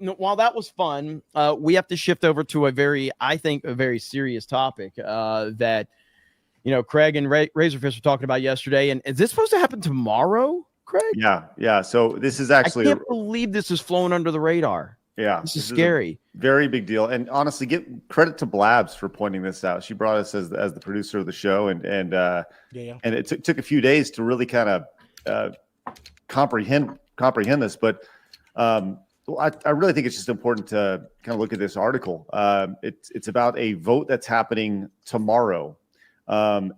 while that was fun, we have to shift over to I think, a very serious topic that, Craig and Razorfish were talking about yesterday. And is this supposed to happen tomorrow, Craig? Yeah. So this is actually, I can't believe this is flown under the radar. Yeah, this is scary. Very big deal. And honestly, give credit to Blabs for pointing this out. She brought us as the producer of the show, and it took a few days to really kind of comprehend this. But I really think it's just important to kind of look at this article. It's about a vote that's happening tomorrow. I'm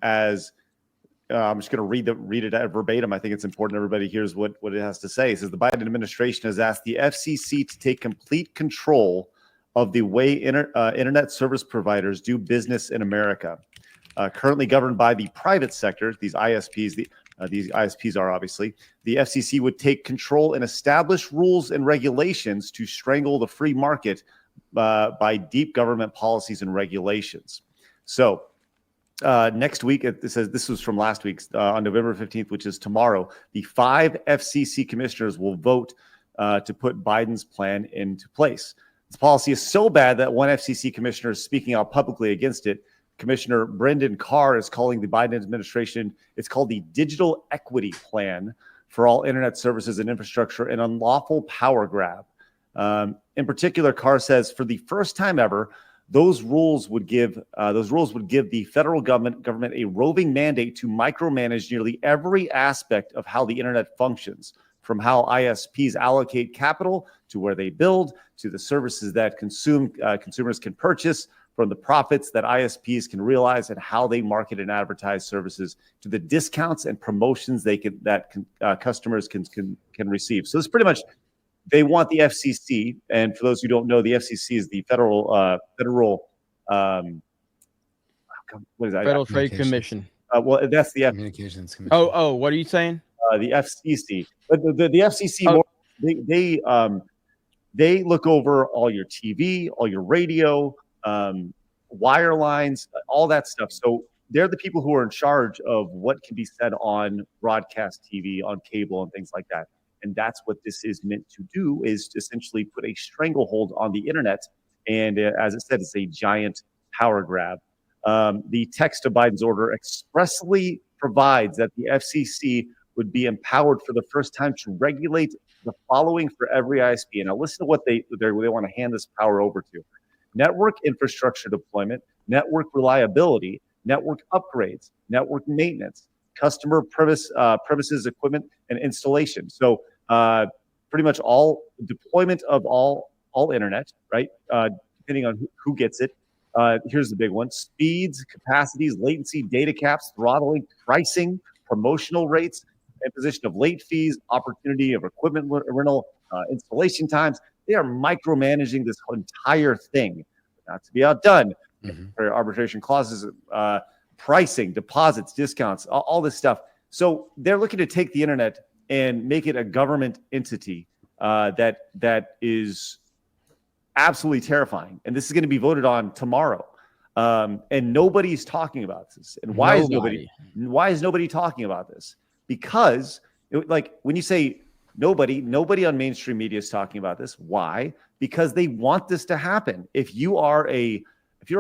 just going to read it verbatim. I think it's important everybody hears what it has to say. It says the Biden administration has asked the FCC to take complete control of the way internet service providers do business in America. Currently governed by the private sector, these ISPs, these ISPs are obviously, the FCC would take control and establish rules and regulations to strangle the free market by deep government policies and regulations. So, next week, it says this was from last week on November 15th, which is tomorrow. The 5 FCC commissioners will vote to put Biden's plan into place. This policy is so bad that one FCC commissioner is speaking out publicly against it. Commissioner Brendan Carr is calling the Biden administration, it's called the Digital Equity Plan for all internet services and infrastructure, an unlawful power grab. In particular, Carr says for the first time ever, those rules would give the federal government a roving mandate to micromanage nearly every aspect of how the internet functions, from how ISPs allocate capital to where they build, to the services that consumers can purchase, from the profits that ISPs can realize and how they market and advertise services, to the discounts and promotions customers can receive. So it's pretty much. They want the FCC, and for those who don't know, the FCC is the Federal Trade Commission. Well, that's the Communications Commission. Oh, what are you saying? The FCC, but the FCC, they look over all your TV, all your radio, wire lines, all that stuff. So they're the people who are in charge of what can be said on broadcast TV, on cable, and things like that. And that's what this is meant to do, is to essentially put a stranglehold on the internet. And as it said, it's a giant power grab. The text of Biden's order expressly provides that the FCC would be empowered for the first time to regulate the following for every ISP. And now listen to what they want to hand this power over to: network infrastructure deployment, network reliability, network upgrades, network maintenance, customer premises equipment, and installation. So pretty much all deployment of all internet, right? Depending on who gets it. Here's the big one: speeds, capacities, latency, data caps, throttling, pricing, promotional rates, imposition of late fees, opportunity of equipment rental, installation times. They are micromanaging this entire thing. Not to be outdone. For arbitration clauses, pricing, deposits, discounts, all this stuff. So they're looking to take the internet and make it a government entity that is absolutely terrifying. And this is going to be voted on tomorrow. And nobody's talking about this. And why is nobody talking about this? Because when you say nobody on mainstream media is talking about this. Why? Because they want this to happen. If you're a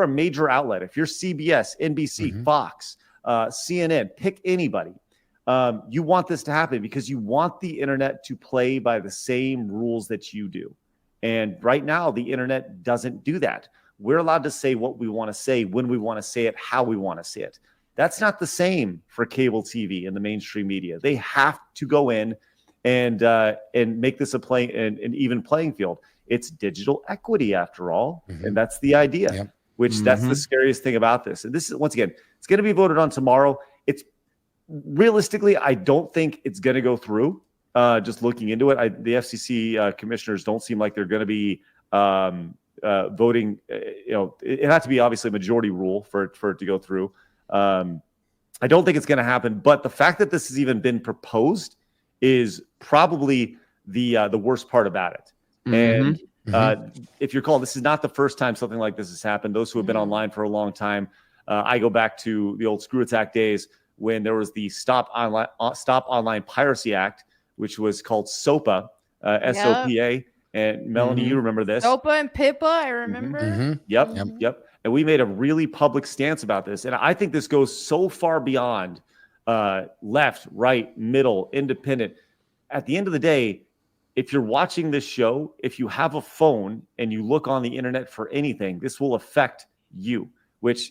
major outlet, if you're CBS, NBC, Fox, CNN, pick anybody, you want this to happen because you want the internet to play by the same rules that you do. And right now, the internet doesn't do that. We're allowed to say what we want to say, when we want to say it, how we want to say it. That's not the same for cable TV and the mainstream media. They have to go in and make this an even playing field. It's digital equity, after all, and that's the idea. Yep. That's the scariest thing about this. And this is, once again, it's going to be voted on tomorrow. It's realistically, I don't think it's going to go through. Just looking into it, the FCC commissioners don't seem like they're going to be voting. It has to be obviously a majority rule for it to go through. I don't think it's going to happen. But the fact that this has even been proposed is probably the worst part about it. And if you're called, this is not the first time something like this has happened. Those who have been online for a long time, I go back to the old Screw Attack days when there was the Stop Online Piracy Act, which was called SOPA, SOPA, And Melanie, you remember this? Sopa and Pippa, I remember. Yep. And we made a really public stance about this. And I think this goes so far beyond left, right, middle, independent. At the end of the day, if you're watching this show, if you have a phone and you look on the internet for anything, this will affect you, this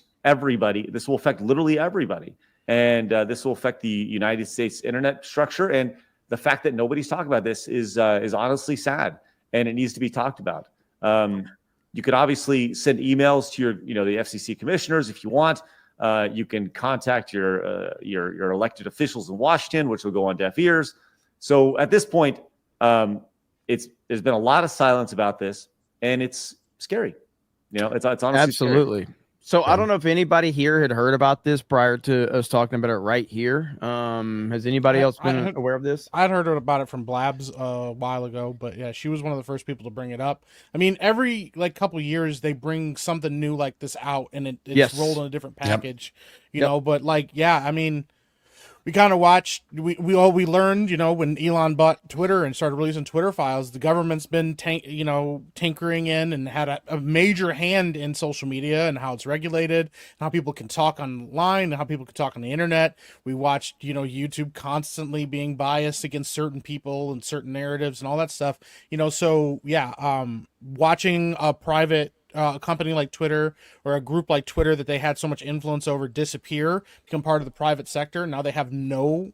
will affect literally everybody. And this will affect the United States internet structure. And the fact that nobody's talking about this is honestly sad, and it needs to be talked about. You could obviously send emails to the FCC commissioners if you want. You can contact your elected officials in Washington, which will go on deaf ears. So at this point, there's been a lot of silence about this, and it's scary. It's honestly absolutely scary. So I don't know if anybody here had heard about this prior to us talking about it right here. Has anybody else been aware of this? I'd heard about it from Blabs a while ago, but yeah, she was one of the first people to bring it up. I mean, every couple of years they bring something new like this out, and it's rolled in a different package, you know. But I mean, we kind of watched. We learned, when Elon bought Twitter and started releasing Twitter files, the government's been tinkering in and had a major hand in social media and how it's regulated, and how people can talk online, and how people can talk on the internet. We watched, YouTube constantly being biased against certain people and certain narratives and all that stuff. So yeah, watching a private company like Twitter or a group like Twitter that they had so much influence over disappear, become part of the private sector. Now they have no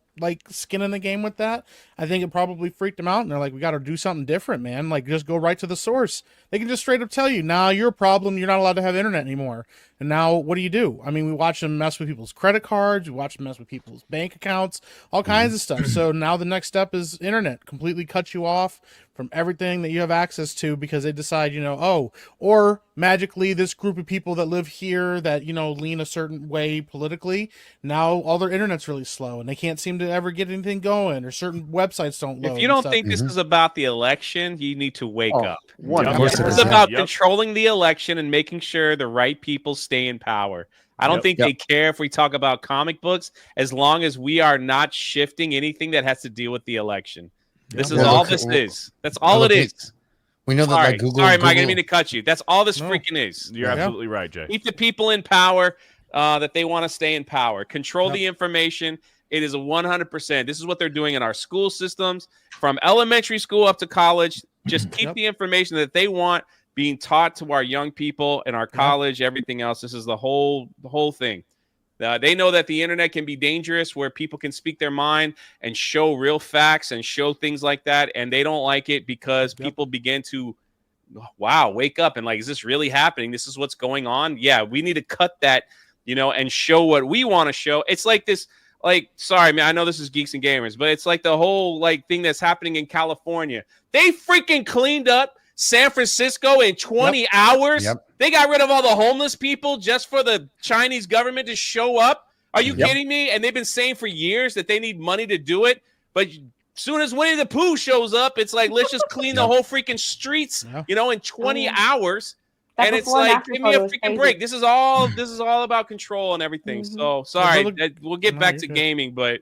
skin in the game with that. I think it probably freaked them out, and they're like, we got to do something different, man. Just go right to the source. They can just straight up tell you, nah, you're a problem. You're not allowed to have internet anymore. And now what do? I mean, we watch them mess with people's credit cards. We watch them mess with people's bank accounts, all kinds of stuff. So now the next step is internet. Completely cut you off from everything that you have access to, because they decide, or magically this group of people that live here that, lean a certain way politically, now all their internet's really slow and they can't seem to ever get anything going, or certain websites don't load. If you don't think this is about the election, you need to wake up. This is about controlling the election and making sure the right people stay in power. I don't think they care if we talk about comic books, as long as we are not shifting anything that has to deal with the election. This is all this is. That's all it is. We know that Google. Sorry, Mike, I didn't mean to cut you. That's all this freaking is. You're absolutely right, Jay. Keep the people in power that they want to stay in power. Control the information. It is a 100%. This is what they're doing in our school systems, from elementary school up to college. Just keep the information that they want being taught to our young people in our college, everything else. This is the whole thing. They know that the internet can be dangerous, where people can speak their mind and show real facts and show things like that. And they don't like it because people begin to, wake up and is this really happening? This is what's going on. Yeah, we need to cut that, and show what we want to show. It's like this, sorry, man, I know this is Geeks and Gamers, but it's like the whole thing that's happening in California. They freaking cleaned up San Francisco in 20 hours. They got rid of all the homeless people just for the Chinese government to show up. Are you kidding me? And they've been saying for years that they need money to do it. But as soon as Winnie the Pooh shows up, it's like, let's just clean the whole freaking streets, in 20 hours. And it's like, give me a freaking break. This is all about control and everything. So sorry, we'll get back to gaming, but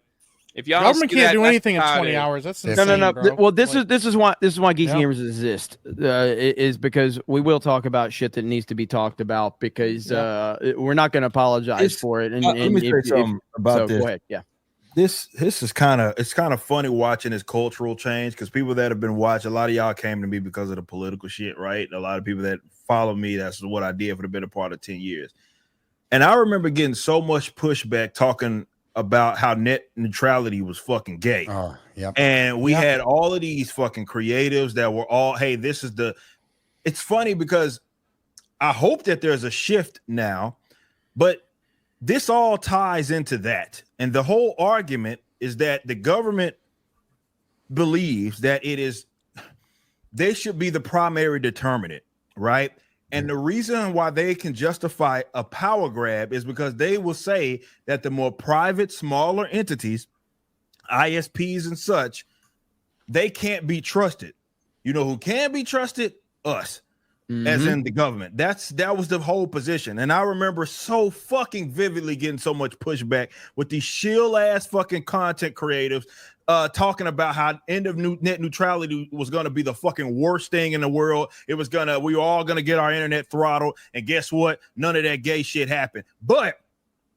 if y'all government can't do anything in 20 hours, that's insane, no. bro. Well, this is why Geeks Gamers exist. Is because we will talk about shit that needs to be talked about, because we're not going to apologize for it. And let me say something about this. Go ahead. Yeah. This is kind of funny watching this cultural change, because people that have been watching, a lot of y'all came to me because of the political shit, right? A lot of people that follow me, that's what I did for the better part of 10 years. And I remember getting so much pushback talking about how net neutrality was fucking gay. And we had all of these fucking creatives that were all, hey, this is it's funny because I hope that there's a shift now, but this all ties into that. And the whole argument is that the government believes that they should be the primary determinant, right? And the reason why they can justify a power grab is because they will say that the more private, smaller entities, ISPs and such, they can't be trusted. You know who can be trusted? Us. As in the government. That was the whole position. And I remember so fucking vividly getting so much pushback with these shill ass fucking content creatives talking about how end of net neutrality was going to be the fucking worst thing in the world. We were all going to get our internet throttled. And guess what? None of that gay shit happened. But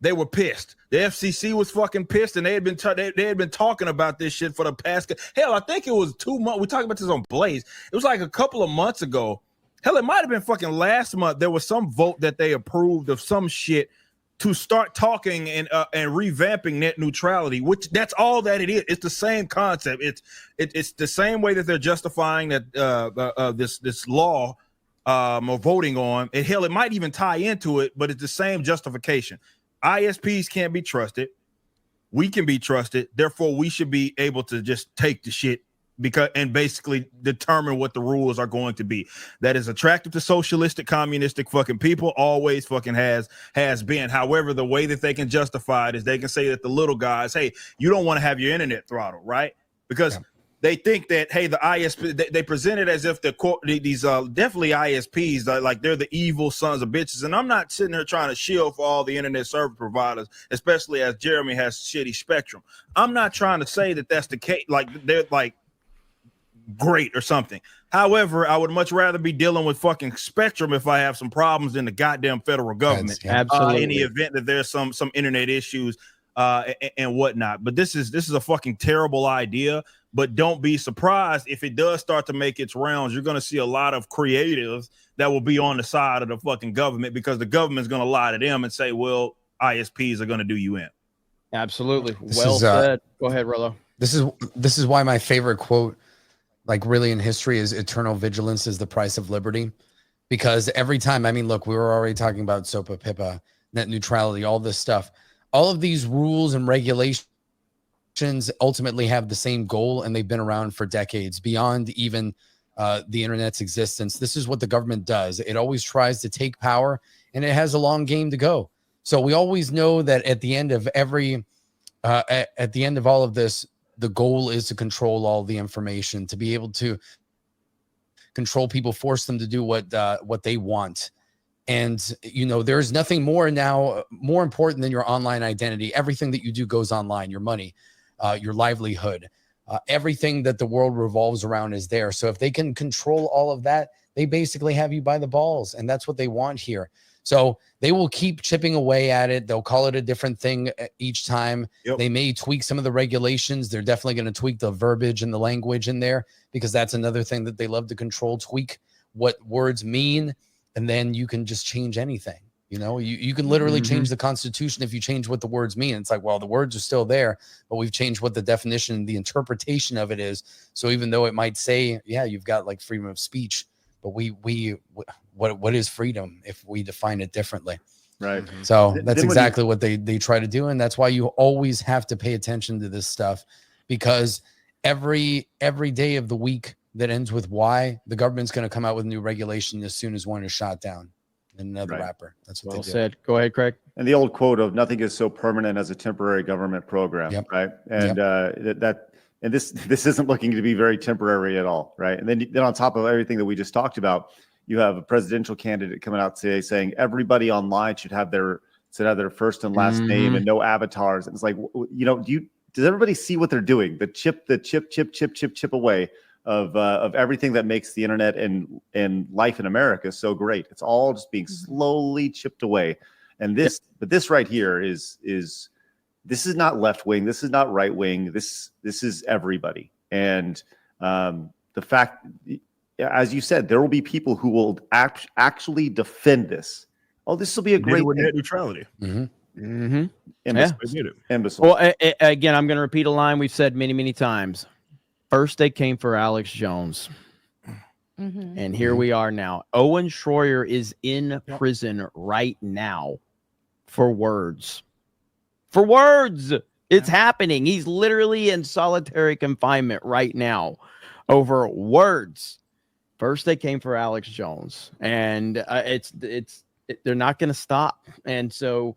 they were pissed. The FCC was fucking pissed, and they had been talking about this shit for the past. Hell, I think it was 2 months. We talked about this on Blaze. It was like a couple of months ago. Hell, it might have been fucking last month. There was some vote that they approved of some shit to start talking and revamping net neutrality, which that's all that it is. It's the same concept. It's the same way that they're justifying that this law or voting on. And hell, it might even tie into it, but it's the same justification. ISPs can't be trusted. We can be trusted. Therefore, we should be able to just take the shit and basically determine what the rules are going to be. That is attractive to socialistic, communistic fucking people. Always fucking has been. However, the way that they can justify it is they can say that the little guys, hey, you don't want to have your internet throttled, right? Because they think that, hey, the ISP, they present it as if these definitely ISPs, like they're the evil sons of bitches. And I'm not sitting there trying to shield for all the internet service providers, especially as Jeremy has shitty spectrum. I'm not trying to say that that's the case, like they're like great or something. However, I would much rather be dealing with fucking spectrum if I have some problems in the goddamn federal government. Absolutely. In the event that there's some internet issues and whatnot. But this is a fucking terrible idea. But don't be surprised if it does start to make its rounds. You're going to see a lot of creatives that will be on the side of the fucking government because the government's going to lie to them and say, well, ISPs are going to do you in. Absolutely. Well said. Go ahead, Rollo. This is why my favorite quote, like really in history, is eternal vigilance is the price of liberty. Because every time, I mean, look, we were already talking about SOPA, PIPA, net neutrality, all this stuff. All of these rules and regulations ultimately have the same goal, and they've been around for decades, beyond even the internet's existence. This is what the government does. It always tries to take power, and it has a long game to go. So we always know that at the end of at the end of all of this, the goal is to control all the information, to be able to control people, force them to do what they want. And, you know, there's nothing more important than your online identity. Everything that you do goes online, your money, your livelihood, everything that the world revolves around is there. So if they can control all of that, they basically have you by the balls. And that's what they want here. So they will keep chipping away at it. They'll call it a different thing each time. Yep. They may tweak some of the regulations. They're definitely going to tweak the verbiage and the language in there, because that's another thing that they love to control, tweak what words mean. And then you can just change anything. You know, you can literally change the Constitution if you change what the words mean. It's like, well, the words are still there, but we've changed what the definition, the interpretation of it is. So even though it might say, yeah, you've got like freedom of speech, but what is freedom if we define it differently? Right. So that's exactly what they try to do. And that's why you always have to pay attention to this stuff, because every day of the week that ends with Y, the government's going to come out with new regulation as soon as one is shot down. Another rapper. That's what they do. Said. Go ahead, Craig. And the old quote of nothing is so permanent as a temporary government program, right? And this isn't looking to be very temporary at all, right? And then on top of everything that we just talked about, you have a presidential candidate coming out today saying everybody online should have their first and last name and no avatars. And it's like, you know, does everybody see what they're doing? The chip away of everything that makes the internet and life in America so great. It's all just being slowly chipped away. And this right here is this is not left wing. This is not right wing. This is everybody. And the fact, as you said, there will be people who will actually defend this. Oh, this will be a great net neutrality. Imbecile. Well, again, I'm going to repeat a line we've said many, many times. First, they came for Alex Jones. And here we are now. Owen Schroyer is in prison right now for words. For words. It's happening. He's literally in solitary confinement right now over words. First, they came for Alex Jones. And they're not going to stop. And so,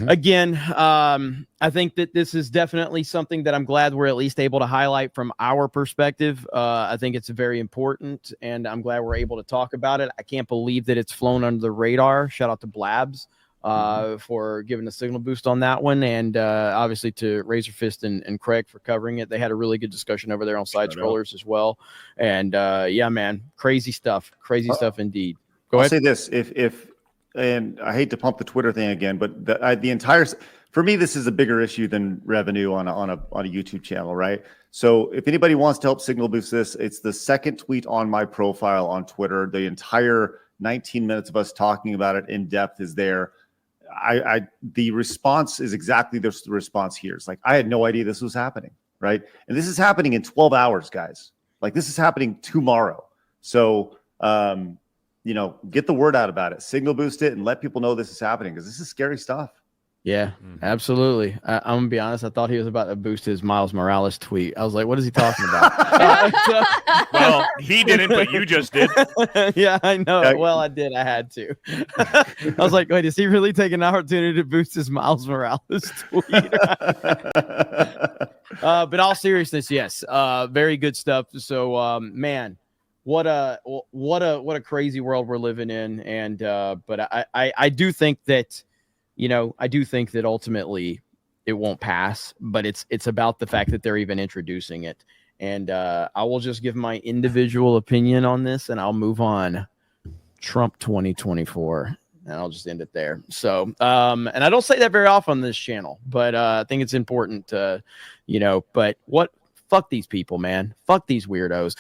again, I think that this is definitely something that I'm glad we're at least able to highlight from our perspective. I think it's very important, and I'm glad we're able to talk about it. I can't believe that it's flown under the radar. Shout out to Blabs for giving a signal boost on that one, and obviously to Razor Fist and Craig for covering it. They had a really good discussion over there on Side Scrollers as well. And yeah, man, crazy stuff indeed. Go ahead. I'll say this: if and I hate to pump the Twitter thing again, but the entire, for me, this is a bigger issue than revenue on a YouTube channel, right? So if anybody wants to help signal boost this, it's the second tweet on my profile on Twitter. The entire 19 minutes of us talking about it in depth is there. The response is exactly the response here. It's like, I had no idea this was happening, right? And this is happening in 12 hours, guys. Like, this is happening tomorrow. So, get the word out about it, signal boost it, and let people know this is happening, because this is scary stuff. Yeah, absolutely. I'm gonna be honest. I thought he was about to boost his Miles Morales tweet. I was like, "What is he talking about?" Well, he didn't, but you just did. Yeah, I know. Well, I did. I had to. I was like, "Wait, is he really taking an opportunity to boost his Miles Morales tweet?" But all seriousness, yes, very good stuff. So, man, what a crazy world we're living in, and but I do think that. I do think that ultimately it won't pass, but it's about the fact that they're even introducing it. And I will just give my individual opinion on this, and I'll move on. Trump 2024, and I'll just end it there. So, and I don't say that very often on this channel, but I think it's important to, but fuck these people, man. Fuck these weirdos.